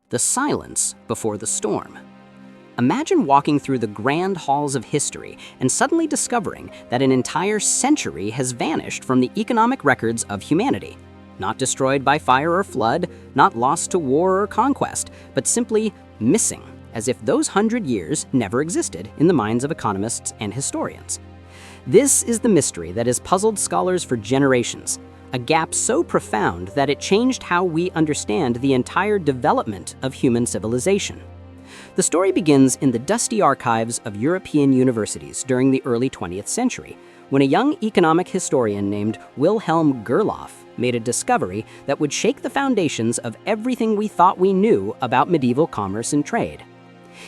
the silence before the storm. Imagine walking through the grand halls of history and suddenly discovering that an entire century has vanished from the economic records of humanity. Not destroyed by fire or flood, not lost to war or conquest, but simply missing, as if those 100 years never existed in the minds of economists and historians. This is the mystery that has puzzled scholars for generations, a gap so profound that it changed how we understand the entire development of human civilization. The story begins in the dusty archives of European universities during the early 20th century, when a young economic historian named Wilhelm Gerloff made a discovery that would shake the foundations of everything we thought we knew about medieval commerce and trade.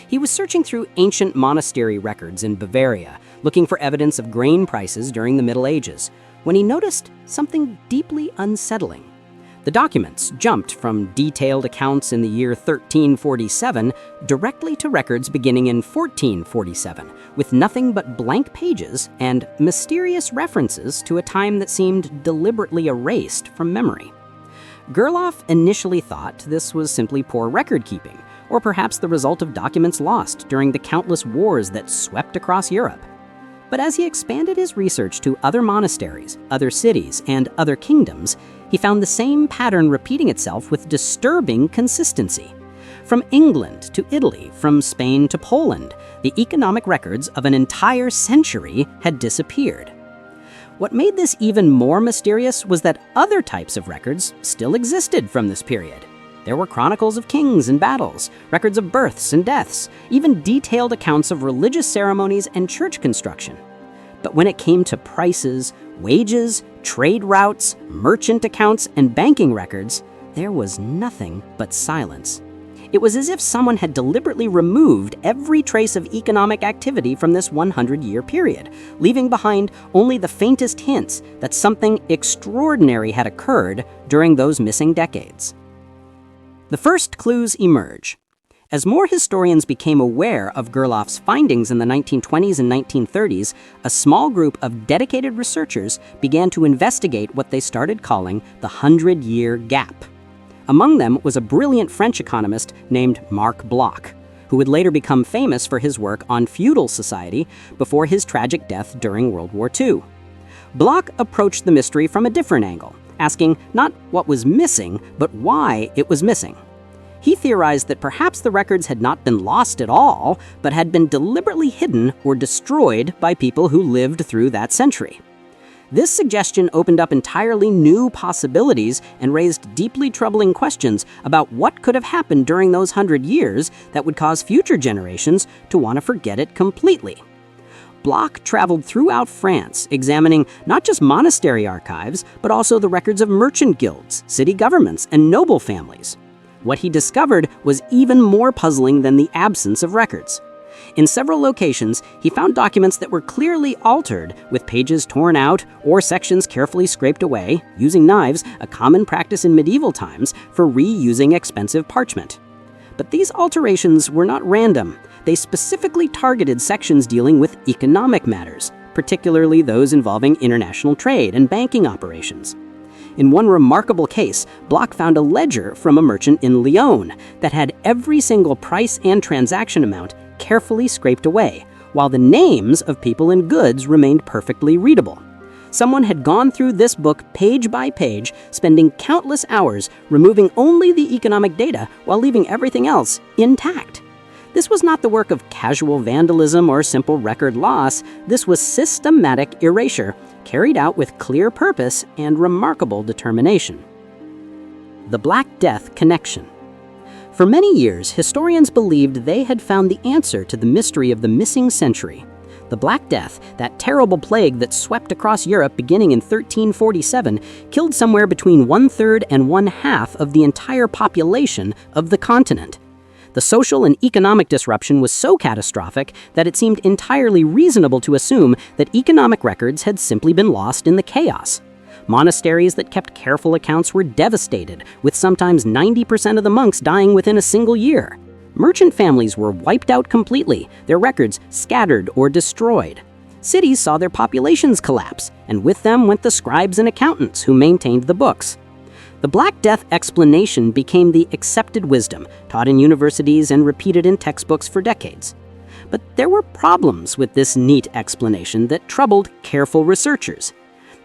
He was searching through ancient monastery records in Bavaria, looking for evidence of grain prices during the Middle Ages, when he noticed something deeply unsettling. The documents jumped from detailed accounts in the year 1347 directly to records beginning in 1447, with nothing but blank pages and mysterious references to a time that seemed deliberately erased from memory. Gerloff initially thought this was simply poor record-keeping, or perhaps the result of documents lost during the countless wars that swept across Europe. But as he expanded his research to other monasteries, other cities, and other kingdoms, he found the same pattern repeating itself with disturbing consistency. From England to Italy, from Spain to Poland, the economic records of an entire century had disappeared. What made this even more mysterious was that other types of records still existed from this period. There were chronicles of kings and battles, records of births and deaths, even detailed accounts of religious ceremonies and church construction. But when it came to prices, wages, trade routes, merchant accounts, and banking records, there was nothing but silence. It was as if someone had deliberately removed every trace of economic activity from this 100-year period, leaving behind only the faintest hints that something extraordinary had occurred during those missing decades. The first clues emerge. As more historians became aware of Gerloff's findings in the 1920s and 1930s, a small group of dedicated researchers began to investigate what they started calling the 100-year gap. Among them was a brilliant French economist named Marc Bloch, who would later become famous for his work on feudal society before his tragic death during World War II. Bloch approached the mystery from a different angle, asking not what was missing, but why it was missing. He theorized that perhaps the records had not been lost at all, but had been deliberately hidden or destroyed by people who lived through that century. This suggestion opened up entirely new possibilities and raised deeply troubling questions about what could have happened during those 100 years that would cause future generations to want to forget it completely. Bloch traveled throughout France, examining not just monastery archives, but also the records of merchant guilds, city governments, and noble families. What he discovered was even more puzzling than the absence of records. In several locations, he found documents that were clearly altered, with pages torn out or sections carefully scraped away, using knives, a common practice in medieval times, for reusing expensive parchment. But these alterations were not random. They specifically targeted sections dealing with economic matters, particularly those involving international trade and banking operations. In one remarkable case, Bloch found a ledger from a merchant in Lyon that had every single price and transaction amount carefully scraped away, while the names of people and goods remained perfectly readable. Someone had gone through this book page by page, spending countless hours removing only the economic data while leaving everything else intact. This was not the work of casual vandalism or simple record loss. This was systematic erasure, carried out with clear purpose and remarkable determination. The Black Death connection. For many years, historians believed they had found the answer to the mystery of the missing century. The Black Death, that terrible plague that swept across Europe beginning in 1347, killed somewhere between 1/3 and 1/2 of the entire population of the continent. The social and economic disruption was so catastrophic that it seemed entirely reasonable to assume that economic records had simply been lost in the chaos. Monasteries that kept careful accounts were devastated, with sometimes 90% of the monks dying within a single year. Merchant families were wiped out completely, their records scattered or destroyed. Cities saw their populations collapse, and with them went the scribes and accountants who maintained the books. The Black Death explanation became the accepted wisdom, taught in universities and repeated in textbooks for decades. But there were problems with this neat explanation that troubled careful researchers.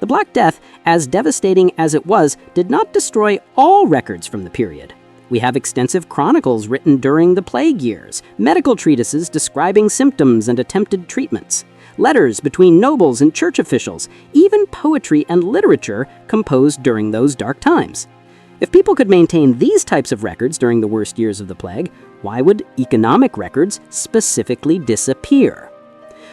The Black Death, as devastating as it was, did not destroy all records from the period. We have extensive chronicles written during the plague years, medical treatises describing symptoms and attempted treatments, letters between nobles and church officials, even poetry and literature composed during those dark times. If people could maintain these types of records during the worst years of the plague, why would economic records specifically disappear?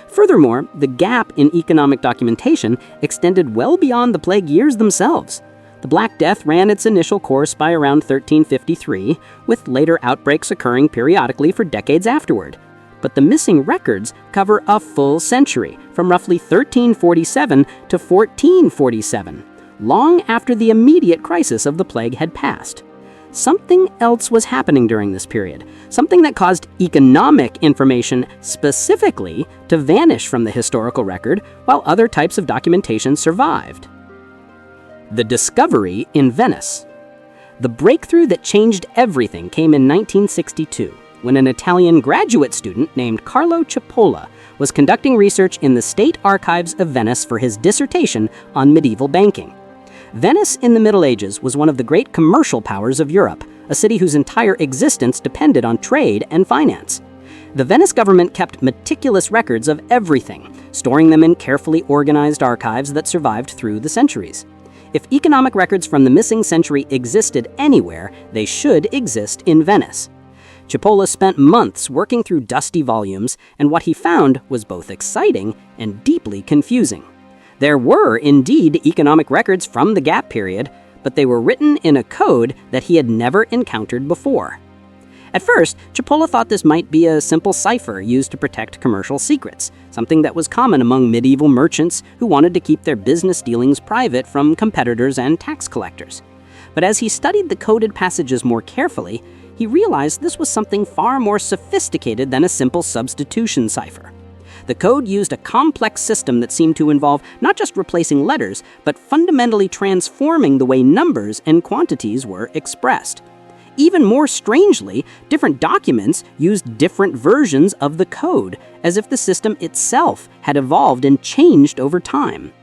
Furthermore, the gap in economic documentation extended well beyond the plague years themselves. The Black Death ran its initial course by around 1353, with later outbreaks occurring periodically for decades afterward. But the missing records cover a full century, from roughly 1347 to 1447, long after the immediate crisis of the plague had passed. Something else was happening during this period, something that caused economic information specifically to vanish from the historical record, while other types of documentation survived. The discovery in Venice. The breakthrough that changed everything came in 1962, when an Italian graduate student named Carlo Cipolla was conducting research in the State Archives of Venice for his dissertation on medieval banking. Venice in the Middle Ages was one of the great commercial powers of Europe, a city whose entire existence depended on trade and finance. The Venice government kept meticulous records of everything, storing them in carefully organized archives that survived through the centuries. If economic records from the missing century existed anywhere, they should exist in Venice. Cipolla spent months working through dusty volumes, and what he found was both exciting and deeply confusing. There were indeed economic records from the gap period, but they were written in a code that he had never encountered before. At first, Cipolla thought this might be a simple cipher used to protect commercial secrets, something that was common among medieval merchants who wanted to keep their business dealings private from competitors and tax collectors. But as he studied the coded passages more carefully, he realized this was something far more sophisticated than a simple substitution cipher. The code used a complex system that seemed to involve not just replacing letters, but fundamentally transforming the way numbers and quantities were expressed. Even more strangely, different documents used different versions of the code, as if the system itself had evolved and changed over time.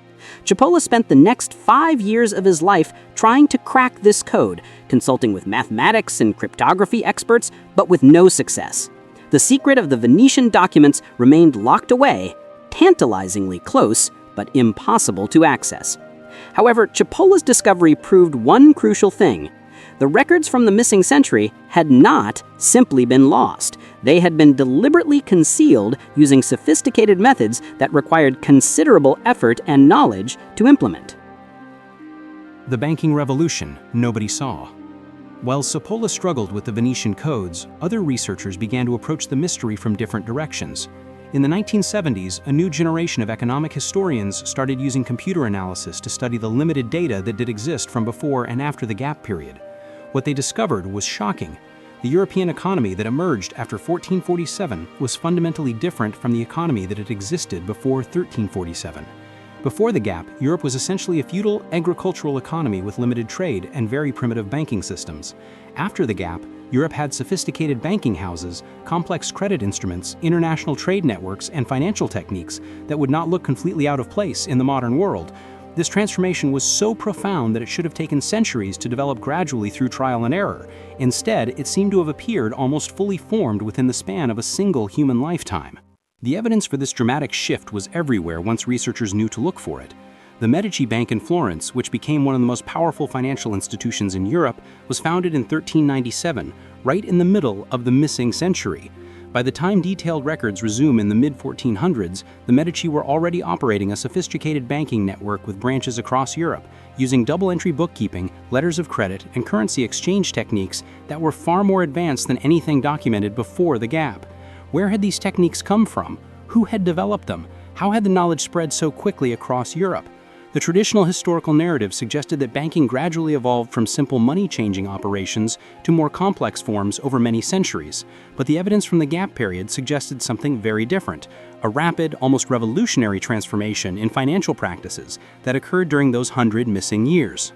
Cipolla spent the next 5 years of his life trying to crack this code, consulting with mathematics and cryptography experts, but with no success. The secret of the Venetian documents remained locked away, tantalizingly close, but impossible to access. However, Cipolla's discovery proved one crucial thing. The records from the missing century had not simply been lost. They had been deliberately concealed using sophisticated methods that required considerable effort and knowledge to implement. The banking revolution nobody saw. While Cipolla struggled with the Venetian codes, other researchers began to approach the mystery from different directions. In the 1970s, a new generation of economic historians started using computer analysis to study the limited data that did exist from before and after the gap period. What they discovered was shocking. The European economy that emerged after 1447 was fundamentally different from the economy that had existed before 1347. Before the gap, Europe was essentially a feudal agricultural economy with limited trade and very primitive banking systems. After the gap, Europe had sophisticated banking houses, complex credit instruments, international trade networks, and financial techniques that would not look completely out of place in the modern world. This transformation was so profound that it should have taken centuries to develop gradually through trial and error. Instead, it seemed to have appeared almost fully formed within the span of a single human lifetime. The evidence for this dramatic shift was everywhere once researchers knew to look for it. The Medici Bank in Florence, which became one of the most powerful financial institutions in Europe, was founded in 1397, right in the middle of the missing century. By the time detailed records resume in the mid-1400s, the Medici were already operating a sophisticated banking network with branches across Europe, using double-entry bookkeeping, letters of credit, and currency exchange techniques that were far more advanced than anything documented before the gap. Where had these techniques come from? Who had developed them? How had the knowledge spread so quickly across Europe? The traditional historical narrative suggested that banking gradually evolved from simple money-changing operations to more complex forms over many centuries. But the evidence from the gap period suggested something very different, a rapid, almost revolutionary transformation in financial practices that occurred during those 100 missing years.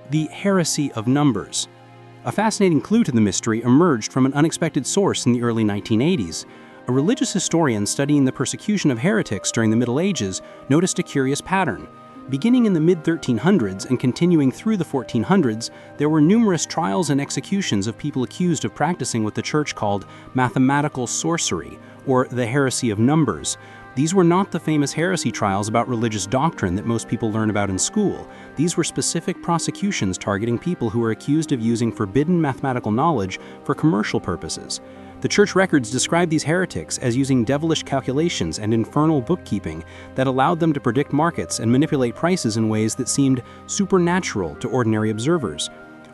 the heresy of numbers. A fascinating clue to the mystery emerged from an unexpected source in the early 1980s. A religious historian studying the persecution of heretics during the Middle Ages noticed a curious pattern. Beginning in the mid-1300s and continuing through the 1400s, there were numerous trials and executions of people accused of practicing what the Church called mathematical sorcery, or the heresy of numbers. These were not the famous heresy trials about religious doctrine that most people learn about in school. These were specific prosecutions targeting people who were accused of using forbidden mathematical knowledge for commercial purposes. The church records describe these heretics as using devilish calculations and infernal bookkeeping that allowed them to predict markets and manipulate prices in ways that seemed supernatural to ordinary observers.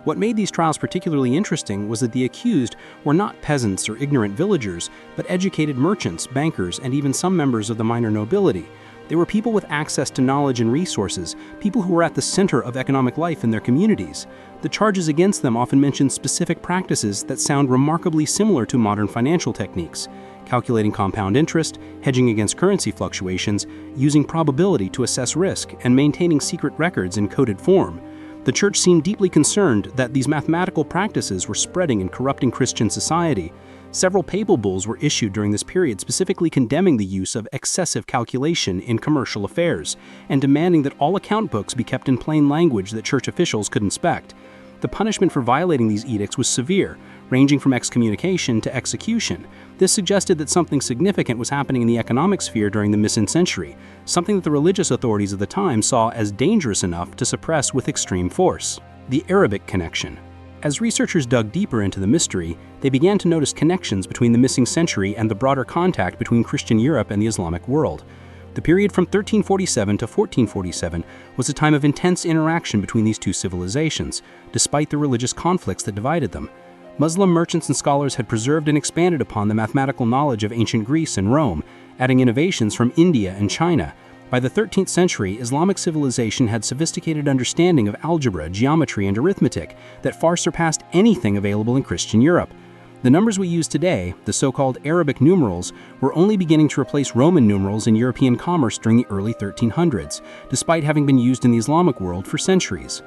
What made these trials particularly interesting was that the accused were not peasants or ignorant villagers, but educated merchants, bankers, and even some members of the minor nobility. They were people with access to knowledge and resources, people who were at the center of economic life in their communities. The charges against them often mention specific practices that sound remarkably similar to modern financial techniques: calculating compound interest, hedging against currency fluctuations, using probability to assess risk, and maintaining secret records in coded form. The church seemed deeply concerned that these mathematical practices were spreading and corrupting Christian society. Several papal bulls were issued during this period specifically condemning the use of excessive calculation in commercial affairs and demanding that all account books be kept in plain language that church officials could inspect. The punishment for violating these edicts was severe, ranging from excommunication to execution. This suggested that something significant was happening in the economic sphere during the missing century, something that the religious authorities of the time saw as dangerous enough to suppress with extreme force. The Arabic connection. As researchers dug deeper into the mystery, they began to notice connections between the missing century and the broader contact between Christian Europe and the Islamic world. The period from 1347 to 1447 was a time of intense interaction between these two civilizations, despite the religious conflicts that divided them. Muslim merchants and scholars had preserved and expanded upon the mathematical knowledge of ancient Greece and Rome, adding innovations from India and China. By the 13th century, Islamic civilization had sophisticated understanding of algebra, geometry, and arithmetic that far surpassed anything available in Christian Europe. The numbers we use today, the so-called Arabic numerals, were only beginning to replace Roman numerals in European commerce during the early 1300s, despite having been used in the Islamic world for centuries.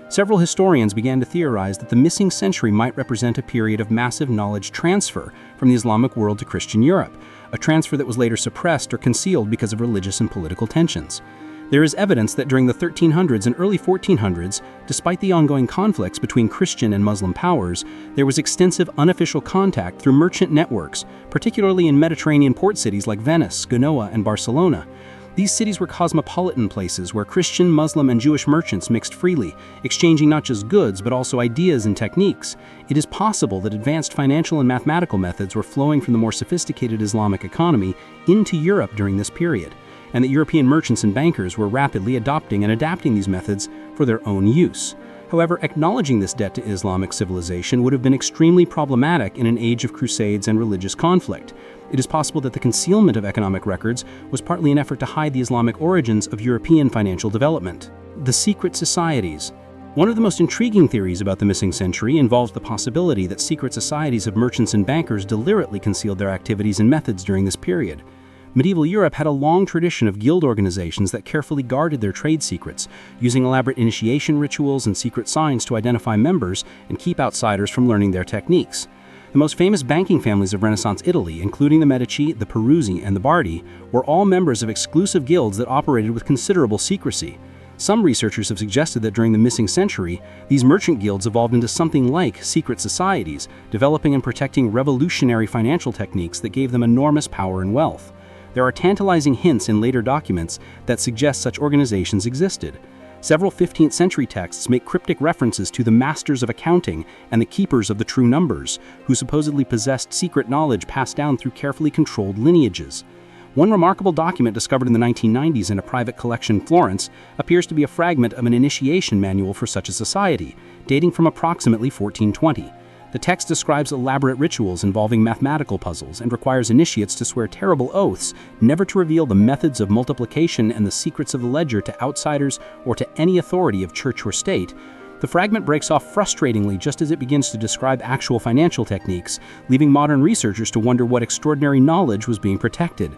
Several historians began to theorize that the missing century might represent a period of massive knowledge transfer from the Islamic world to Christian Europe, a transfer that was later suppressed or concealed because of religious and political tensions. There is evidence that during the 1300s and early 1400s, despite the ongoing conflicts between Christian and Muslim powers, there was extensive unofficial contact through merchant networks, particularly in Mediterranean port cities like Venice, Genoa, and Barcelona. These cities were cosmopolitan places where Christian, Muslim, and Jewish merchants mixed freely, exchanging not just goods but also ideas and techniques. It is possible that advanced financial and mathematical methods were flowing from the more sophisticated Islamic economy into Europe during this period, and that European merchants and bankers were rapidly adopting and adapting these methods for their own use. However, acknowledging this debt to Islamic civilization would have been extremely problematic in an age of crusades and religious conflict. It is possible that the concealment of economic records was partly an effort to hide the Islamic origins of European financial development. The secret societies. One of the most intriguing theories about the missing century involves the possibility that secret societies of merchants and bankers deliberately concealed their activities and methods during this period. Medieval Europe had a long tradition of guild organizations that carefully guarded their trade secrets, using elaborate initiation rituals and secret signs to identify members and keep outsiders from learning their techniques. The most famous banking families of Renaissance Italy, including the Medici, the Peruzzi, and the Bardi, were all members of exclusive guilds that operated with considerable secrecy. Some researchers have suggested that during the missing century, these merchant guilds evolved into something like secret societies, developing and protecting revolutionary financial techniques that gave them enormous power and wealth. There are tantalizing hints in later documents that suggest such organizations existed. Several 15th century texts make cryptic references to the masters of accounting and the keepers of the true numbers, who supposedly possessed secret knowledge passed down through carefully controlled lineages. One remarkable document discovered in the 1990s in a private collection in Florence appears to be a fragment of an initiation manual for such a society, dating from approximately 1420. The text describes elaborate rituals involving mathematical puzzles and requires initiates to swear terrible oaths never to reveal the methods of multiplication and the secrets of the ledger to outsiders or to any authority of church or state. The fragment breaks off frustratingly just as it begins to describe actual financial techniques, leaving modern researchers to wonder what extraordinary knowledge was being protected.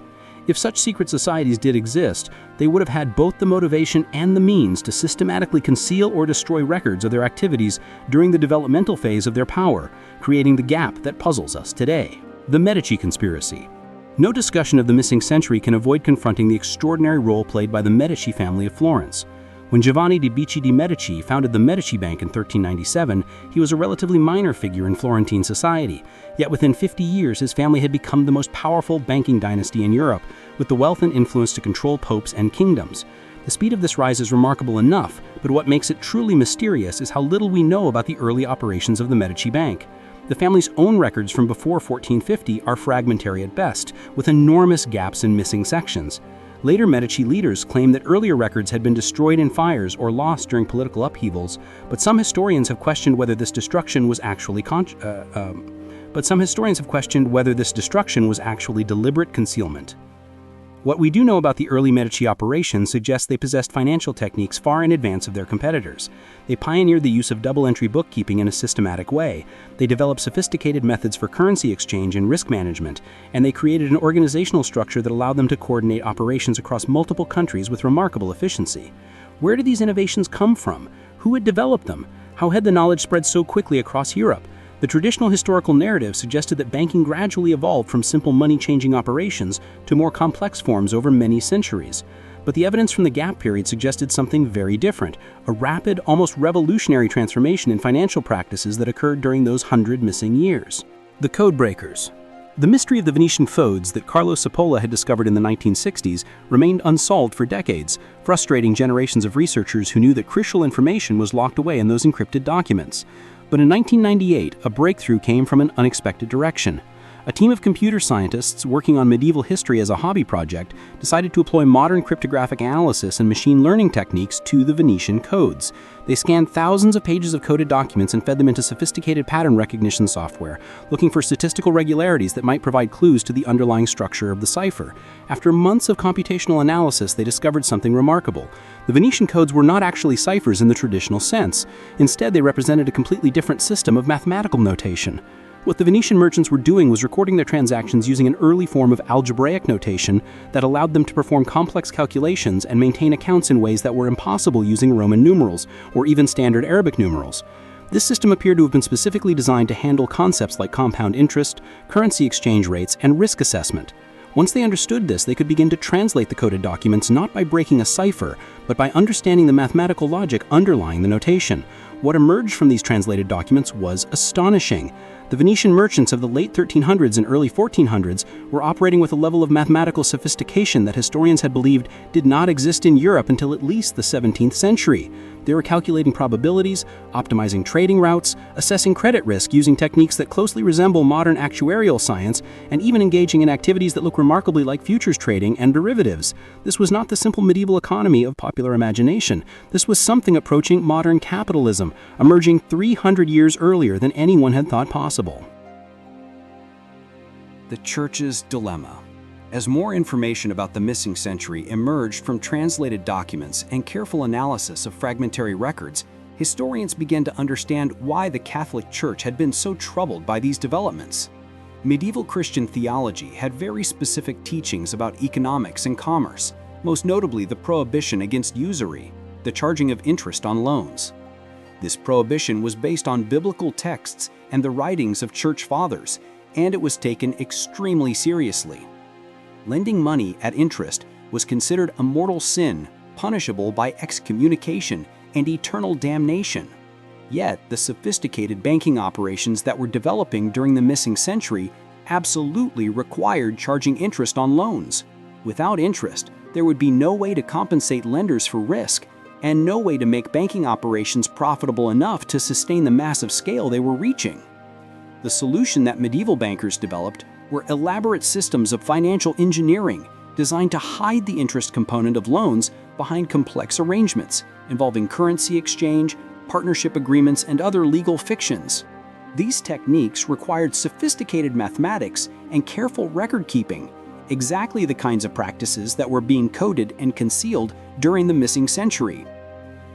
If such secret societies did exist, they would have had both the motivation and the means to systematically conceal or destroy records of their activities during the developmental phase of their power, creating the gap that puzzles us today. The Medici conspiracy. No discussion of the missing century can avoid confronting the extraordinary role played by the Medici family of Florence. When Giovanni di Bicci di Medici founded the Medici Bank in 1397, he was a relatively minor figure in Florentine society. Yet within 50 years, his family had become the most powerful banking dynasty in Europe, with the wealth and influence to control popes and kingdoms. The speed of this rise is remarkable enough, but what makes it truly mysterious is how little we know about the early operations of the Medici Bank. The family's own records from before 1450 are fragmentary at best, with enormous gaps and missing sections. Later Medici leaders claim that earlier records had been destroyed in fires or lost during political upheavals, but some historians have questioned whether this destruction was actually deliberate concealment. What we do know about the early Medici operations suggests they possessed financial techniques far in advance of their competitors. They pioneered the use of double-entry bookkeeping in a systematic way. They developed sophisticated methods for currency exchange and risk management, and they created an organizational structure that allowed them to coordinate operations across multiple countries with remarkable efficiency. Where did these innovations come from? Who had developed them? How had the knowledge spread so quickly across Europe? The traditional historical narrative suggested that banking gradually evolved from simple money-changing operations to more complex forms over many centuries. But the evidence from the gap period suggested something very different, a rapid, almost revolutionary transformation in financial practices that occurred during those 100 missing years. The code breakers. The mystery of the Venetian codes that Carlo Cipolla had discovered in the 1960s remained unsolved for decades, frustrating generations of researchers who knew that crucial information was locked away in those encrypted documents. But in 1998, a breakthrough came from an unexpected direction. A team of computer scientists working on medieval history as a hobby project decided to employ modern cryptographic analysis and machine learning techniques to the Venetian codes. They scanned thousands of pages of coded documents and fed them into sophisticated pattern recognition software, looking for statistical regularities that might provide clues to the underlying structure of the cipher. After months of computational analysis, they discovered something remarkable. The Venetian codes were not actually ciphers in the traditional sense. Instead, they represented a completely different system of mathematical notation. What the Venetian merchants were doing was recording their transactions using an early form of algebraic notation that allowed them to perform complex calculations and maintain accounts in ways that were impossible using Roman numerals or even standard Arabic numerals. This system appeared to have been specifically designed to handle concepts like compound interest, currency exchange rates, and risk assessment. Once they understood this, they could begin to translate the coded documents not by breaking a cipher, but by understanding the mathematical logic underlying the notation. What emerged from these translated documents was astonishing. The Venetian merchants of the late 1300s and early 1400s were operating with a level of mathematical sophistication that historians had believed did not exist in Europe until at least the 17th century. They were calculating probabilities, optimizing trading routes, assessing credit risk using techniques that closely resemble modern actuarial science, and even engaging in activities that look remarkably like futures trading and derivatives. This was not the simple medieval economy of popular imagination. This was something approaching modern capitalism, emerging 300 years earlier than anyone had thought possible. The Church's dilemma. As more information about the missing century emerged from translated documents and careful analysis of fragmentary records, historians began to understand why the Catholic Church had been so troubled by these developments. Medieval Christian theology had very specific teachings about economics and commerce, most notably the prohibition against usury, the charging of interest on loans. This prohibition was based on biblical texts and the writings of church fathers, and it was taken extremely seriously. Lending money at interest was considered a mortal sin, punishable by excommunication and eternal damnation. Yet, the sophisticated banking operations that were developing during the missing century absolutely required charging interest on loans. Without interest, there would be no way to compensate lenders for risk, and no way to make banking operations profitable enough to sustain the massive scale they were reaching. The solution that medieval bankers developed were elaborate systems of financial engineering designed to hide the interest component of loans behind complex arrangements involving currency exchange, partnership agreements, and other legal fictions. These techniques required sophisticated mathematics and careful record-keeping, exactly the kinds of practices that were being coded and concealed during the missing century.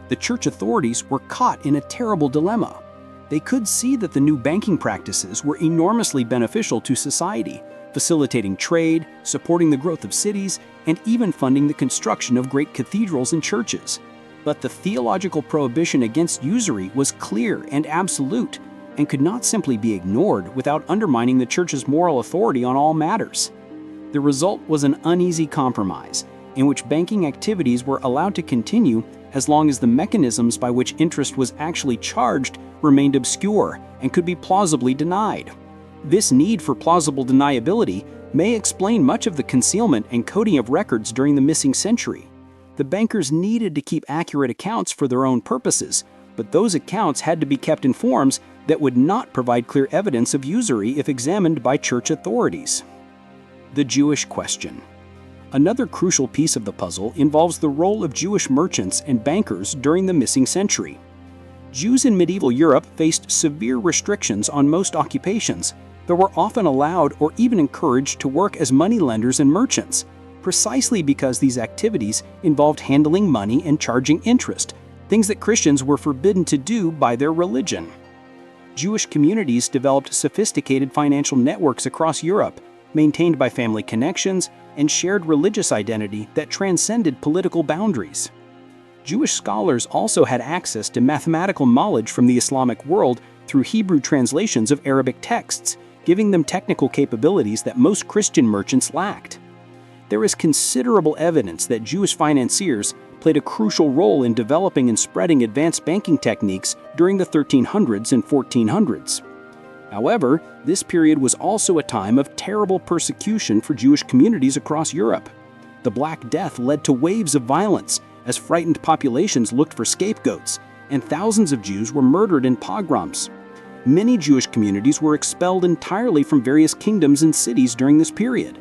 The church authorities were caught in a terrible dilemma. They could see that the new banking practices were enormously beneficial to society, facilitating trade, supporting the growth of cities, and even funding the construction of great cathedrals and churches. But the theological prohibition against usury was clear and absolute, and could not simply be ignored without undermining the Church's moral authority on all matters. The result was an uneasy compromise, in which banking activities were allowed to continue as long as the mechanisms by which interest was actually charged remained obscure and could be plausibly denied. This need for plausible deniability may explain much of the concealment and coding of records during the missing century. The bankers needed to keep accurate accounts for their own purposes, but those accounts had to be kept in forms that would not provide clear evidence of usury if examined by church authorities. The Jewish question. Another crucial piece of the puzzle involves the role of Jewish merchants and bankers during the missing century. Jews in medieval Europe faced severe restrictions on most occupations, but were often allowed or even encouraged to work as moneylenders and merchants, precisely because these activities involved handling money and charging interest, things that Christians were forbidden to do by their religion. Jewish communities developed sophisticated financial networks across Europe, maintained by family connections and shared religious identity that transcended political boundaries. Jewish scholars also had access to mathematical knowledge from the Islamic world through Hebrew translations of Arabic texts, giving them technical capabilities that most Christian merchants lacked. There is considerable evidence that Jewish financiers played a crucial role in developing and spreading advanced banking techniques during the 1300s and 1400s. However, this period was also a time of terrible persecution for Jewish communities across Europe. The Black Death led to waves of violence as frightened populations looked for scapegoats, and thousands of Jews were murdered in pogroms. Many Jewish communities were expelled entirely from various kingdoms and cities during this period.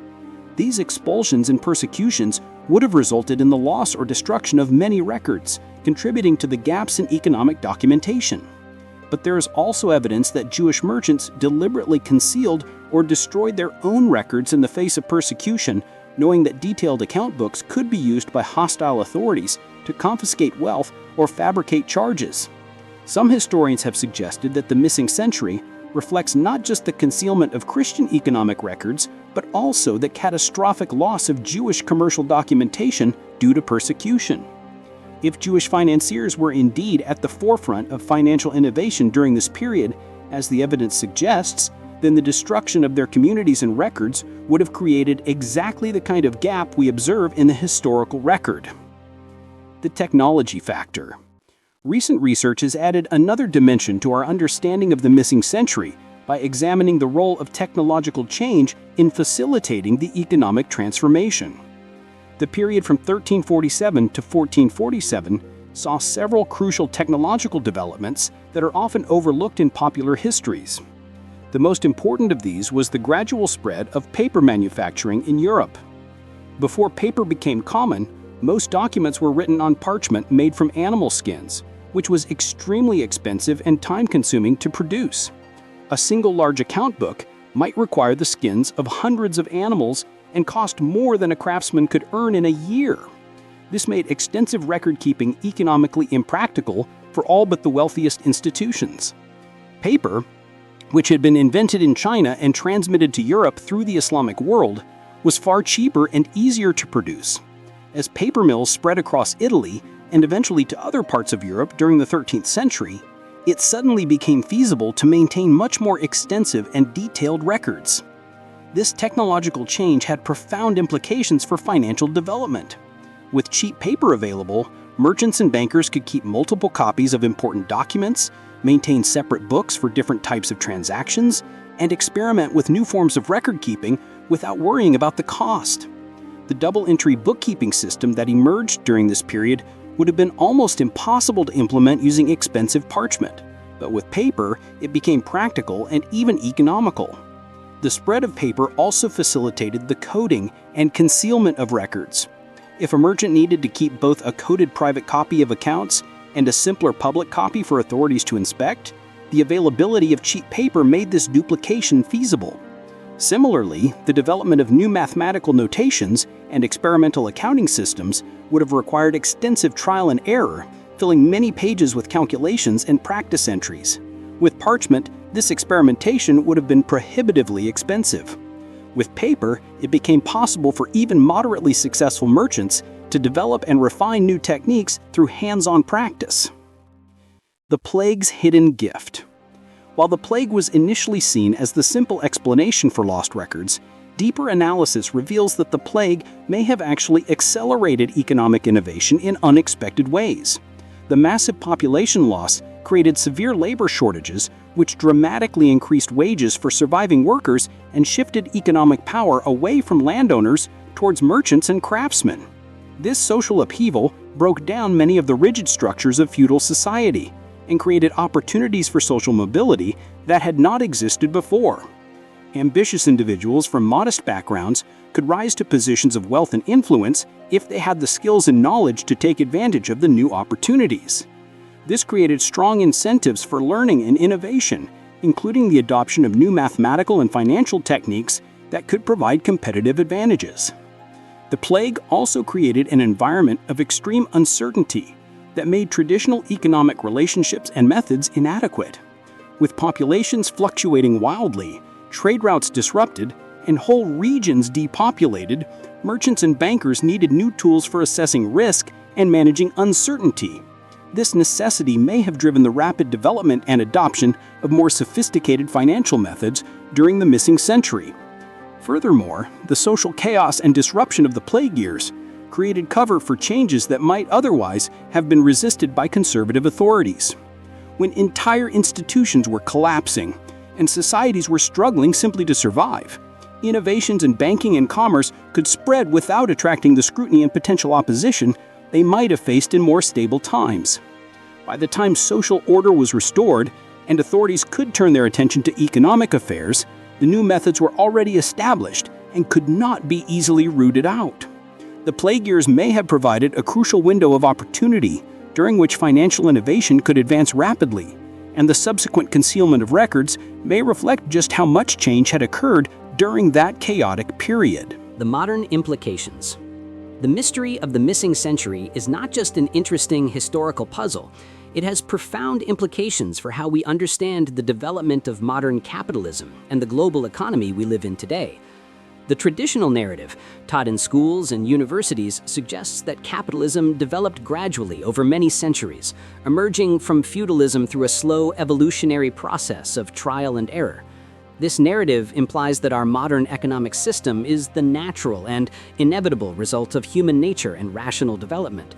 These expulsions and persecutions would have resulted in the loss or destruction of many records, contributing to the gaps in economic documentation. But there is also evidence that Jewish merchants deliberately concealed or destroyed their own records in the face of persecution, knowing that detailed account books could be used by hostile authorities to confiscate wealth or fabricate charges. Some historians have suggested that the missing century reflects not just the concealment of Christian economic records, but also the catastrophic loss of Jewish commercial documentation due to persecution. If Jewish financiers were indeed at the forefront of financial innovation during this period, as the evidence suggests, then the destruction of their communities and records would have created exactly the kind of gap we observe in the historical record. The technology factor. Recent research has added another dimension to our understanding of the missing century by examining the role of technological change in facilitating the economic transformation. The period from 1347 to 1447 saw several crucial technological developments that are often overlooked in popular histories. The most important of these was the gradual spread of paper manufacturing in Europe. Before paper became common, most documents were written on parchment made from animal skins, which was extremely expensive and time-consuming to produce. A single large account book might require the skins of hundreds of animals and cost more than a craftsman could earn in a year. This made extensive record-keeping economically impractical for all but the wealthiest institutions. Paper, which had been invented in China and transmitted to Europe through the Islamic world, was far cheaper and easier to produce. As paper mills spread across Italy and eventually to other parts of Europe during the 13th century, it suddenly became feasible to maintain much more extensive and detailed records. This technological change had profound implications for financial development. With cheap paper available, merchants and bankers could keep multiple copies of important documents, maintain separate books for different types of transactions, and experiment with new forms of record-keeping without worrying about the cost. The double-entry bookkeeping system that emerged during this period would have been almost impossible to implement using expensive parchment, but with paper, it became practical and even economical. The spread of paper also facilitated the coding and concealment of records. If a merchant needed to keep both a coded private copy of accounts and a simpler public copy for authorities to inspect, the availability of cheap paper made this duplication feasible. Similarly, the development of new mathematical notations and experimental accounting systems would have required extensive trial and error, filling many pages with calculations and practice entries. With parchment, this experimentation would have been prohibitively expensive. With paper, it became possible for even moderately successful merchants to develop and refine new techniques through hands-on practice. The plague's hidden gift. While the plague was initially seen as the simple explanation for lost records, deeper analysis reveals that the plague may have actually accelerated economic innovation in unexpected ways. The massive population loss created severe labor shortages, which dramatically increased wages for surviving workers and shifted economic power away from landowners towards merchants and craftsmen. This social upheaval broke down many of the rigid structures of feudal society and created opportunities for social mobility that had not existed before. Ambitious individuals from modest backgrounds could rise to positions of wealth and influence if they had the skills and knowledge to take advantage of the new opportunities. This created strong incentives for learning and innovation, including the adoption of new mathematical and financial techniques that could provide competitive advantages. The plague also created an environment of extreme uncertainty that made traditional economic relationships and methods inadequate. With populations fluctuating wildly, trade routes disrupted, and whole regions depopulated, merchants and bankers needed new tools for assessing risk and managing uncertainty. This necessity may have driven the rapid development and adoption of more sophisticated financial methods during the missing century. Furthermore, the social chaos and disruption of the plague years created cover for changes that might otherwise have been resisted by conservative authorities. When entire institutions were collapsing and societies were struggling simply to survive, innovations in banking and commerce could spread without attracting the scrutiny and potential opposition they might have faced in more stable times. By the time social order was restored and authorities could turn their attention to economic affairs, the new methods were already established and could not be easily rooted out. The plague years may have provided a crucial window of opportunity during which financial innovation could advance rapidly, and the subsequent concealment of records may reflect just how much change had occurred during that chaotic period. The modern implications. The mystery of the missing century is not just an interesting historical puzzle. It has profound implications for how we understand the development of modern capitalism and the global economy we live in today. The traditional narrative, taught in schools and universities, suggests that capitalism developed gradually over many centuries, emerging from feudalism through a slow evolutionary process of trial and error. This narrative implies that our modern economic system is the natural and inevitable result of human nature and rational development.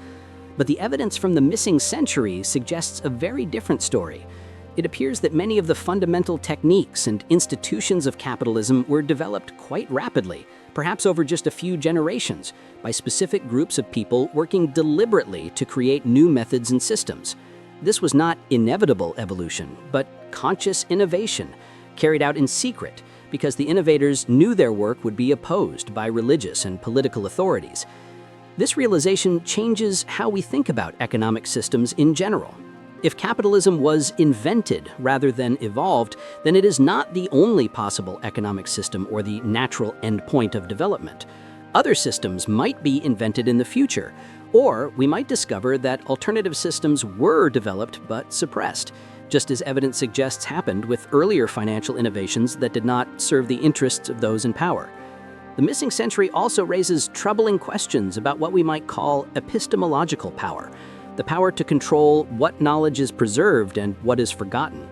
But the evidence from the missing century suggests a very different story. It appears that many of the fundamental techniques and institutions of capitalism were developed quite rapidly, perhaps over just a few generations, by specific groups of people working deliberately to create new methods and systems. This was not inevitable evolution, but conscious innovation, carried out in secret because the innovators knew their work would be opposed by religious and political authorities. This realization changes how we think about economic systems in general. If capitalism was invented rather than evolved, then it is not the only possible economic system or the natural endpoint of development. Other systems might be invented in the future, or we might discover that alternative systems were developed but suppressed, just as evidence suggests happened with earlier financial innovations that did not serve the interests of those in power. The missing century also raises troubling questions about what we might call epistemological power, the power to control what knowledge is preserved and what is forgotten.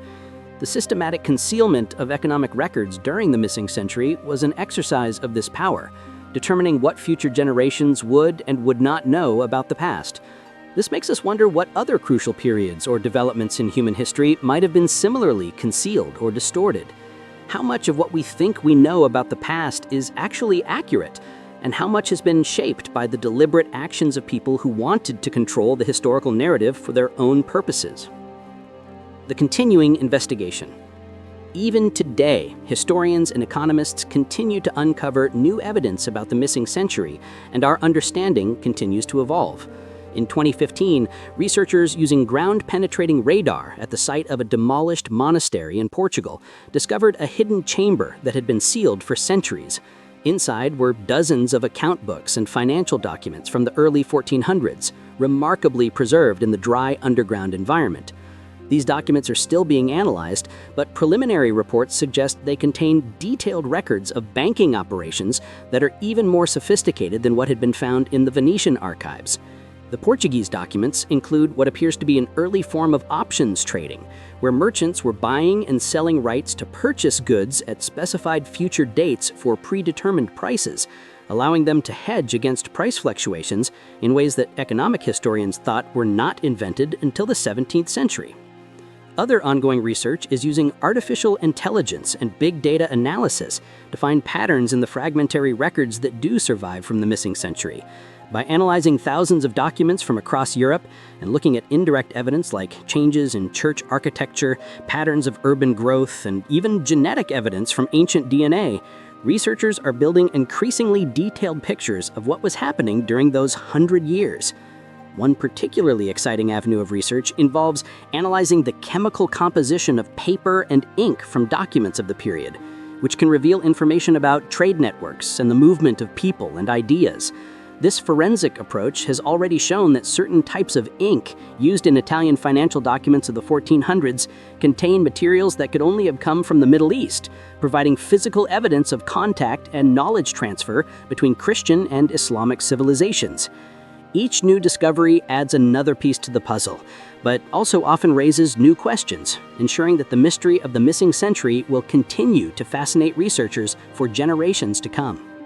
The systematic concealment of economic records during the missing century was an exercise of this power, determining what future generations would and would not know about the past. This makes us wonder what other crucial periods or developments in human history might have been similarly concealed or distorted. How much of what we think we know about the past is actually accurate, and how much has been shaped by the deliberate actions of people who wanted to control the historical narrative for their own purposes. The continuing investigation. Even today, historians and economists continue to uncover new evidence about the missing century, and our understanding continues to evolve. In 2015, researchers using ground-penetrating radar at the site of a demolished monastery in Portugal discovered a hidden chamber that had been sealed for centuries. Inside were dozens of account books and financial documents from the early 1400s, remarkably preserved in the dry underground environment. These documents are still being analyzed, but preliminary reports suggest they contain detailed records of banking operations that are even more sophisticated than what had been found in the Venetian archives. The Portuguese documents include what appears to be an early form of options trading, where merchants were buying and selling rights to purchase goods at specified future dates for predetermined prices, allowing them to hedge against price fluctuations in ways that economic historians thought were not invented until the 17th century. Other ongoing research is using artificial intelligence and big data analysis to find patterns in the fragmentary records that do survive from the missing century. By analyzing thousands of documents from across Europe and looking at indirect evidence like changes in church architecture, patterns of urban growth, and even genetic evidence from ancient DNA, researchers are building increasingly detailed pictures of what was happening during those 100 years. One particularly exciting avenue of research involves analyzing the chemical composition of paper and ink from documents of the period, which can reveal information about trade networks and the movement of people and ideas. This forensic approach has already shown that certain types of ink used in Italian financial documents of the 1400s contain materials that could only have come from the Middle East, providing physical evidence of contact and knowledge transfer between Christian and Islamic civilizations. Each new discovery adds another piece to the puzzle, but also often raises new questions, ensuring that the mystery of the missing century will continue to fascinate researchers for generations to come.